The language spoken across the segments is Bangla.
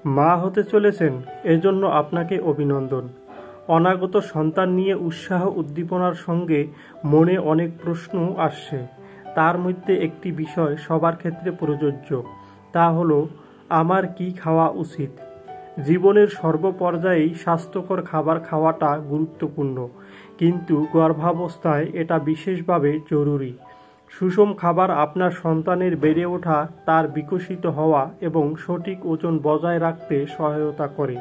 মা হতে চলেছেন, এজন্য আপনাকে অভিনন্দন। অনাগত সন্তান নিয়ে উৎসাহ উদ্দীপনার সঙ্গে মনে অনেক প্রশ্ন আসছে। তার মধ্যে একটি বিষয় সবার ক্ষেত্রে প্রযোজ্য, তা হলো আমার কি খাওয়া উচিত। জীবনের সর্বপর্যায়েই স্বাস্থ্যকর খাবার খাওয়াটা গুরুত্বপূর্ণ, কিন্তু গর্ভাবস্থায় এটা বিশেষভাবে জরুরি। সুষম খাবার আপনার সন্তানের বেড়ে ওঠা, তার বিকশিত হওয়া এবং সঠিক ওজন বজায় রাখতে সহায়তা করে।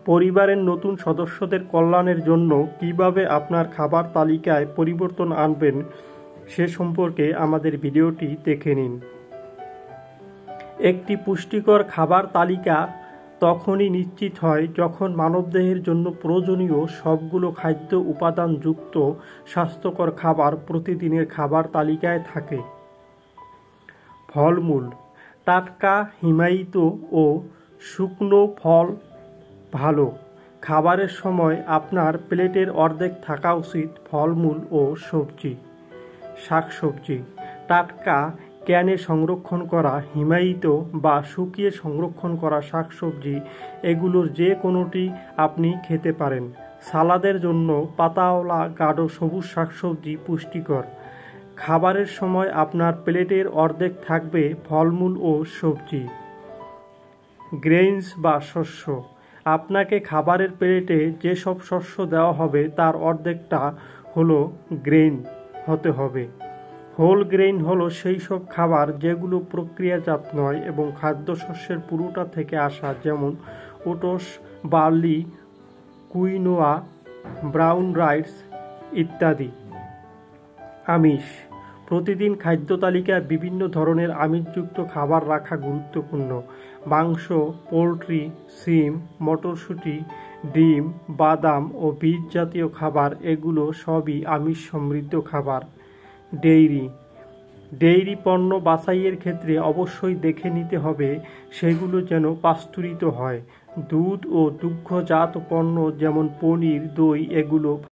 পরিবারের নতুন সদস্যদের কল্যাণের জন্য কিভাবে আপনার খাবার তালিকায় পরিবর্তন আনবেন সে সম্পর্কে আমাদের ভিডিওটি দেখে নিন। একটি পুষ্টিকর খাবার তালিকা তখনই নিশ্চিত হয় যখন মানবদেহের জন্য প্রয়োজনীয় সবগুলো খাদ্য উপাদানযুক্ত স্বাস্থ্যকর খাবার প্রতিদিনের খাবার তালিকায় থাকে। ফলমূল, টাটকা, হিমায়িত ও শুকনো ফল ভালো। খাবারের সময় আপনার প্লেটের অর্ধেক থাকা উচিত ফলমূল ও সবজি। শাকসবজি, টাটকা, ক্যানে সংরক্ষণ করা, হিমায়িত বা শুকিয়ে সংরক্ষণ করা শাকসবজি, এগুলোর যে কোনোটি আপনি খেতে পারেন। সালাদের জন্য পাতাওয়ালা গাঢ় সবুজ শাকসবজি পুষ্টিকর। খাবারের সময় আপনার প্লেটের অর্ধেক থাকবে ফলমূল ও সবজি। গ্রেইনস বা শস্য, আপনাকে খাবারের প্লেটে যেসব শস্য দেওয়া হবে তার অর্ধেকটা হলো গ্রেইন হতে হবে। হোল গ্রেইন হলো সেই সব খাবার যেগুলো প্রক্রিয়াজাত নয় এবং খাদ্যশস্যের পুরোটা থেকে আসা, যেমন oats, barley, quinoa, brown rice ইত্যাদি। আমিষ, প্রতিদিন খাদ্য তালিকায় বিভিন্ন ধরনের আমিষযুক্ত খাবার রাখা গুরুত্বপূর্ণ। মাংস, পোলট্রি, শিম, মটরশুঁটি, ডিম, বাদাম ও বীজ জাতীয় খাবার, এগুলো সবই আমিষ সমৃদ্ধ খাবার। ডেইরি পণ্য বাছাইয়ের ক্ষেত্রে অবশ্যই দেখে নিতে হবে সেগুলো যেন পাস্তুরিত হয়। দুধ ও দুগ্ধজাত পণ্য যেমন পনির, দই, এগুলো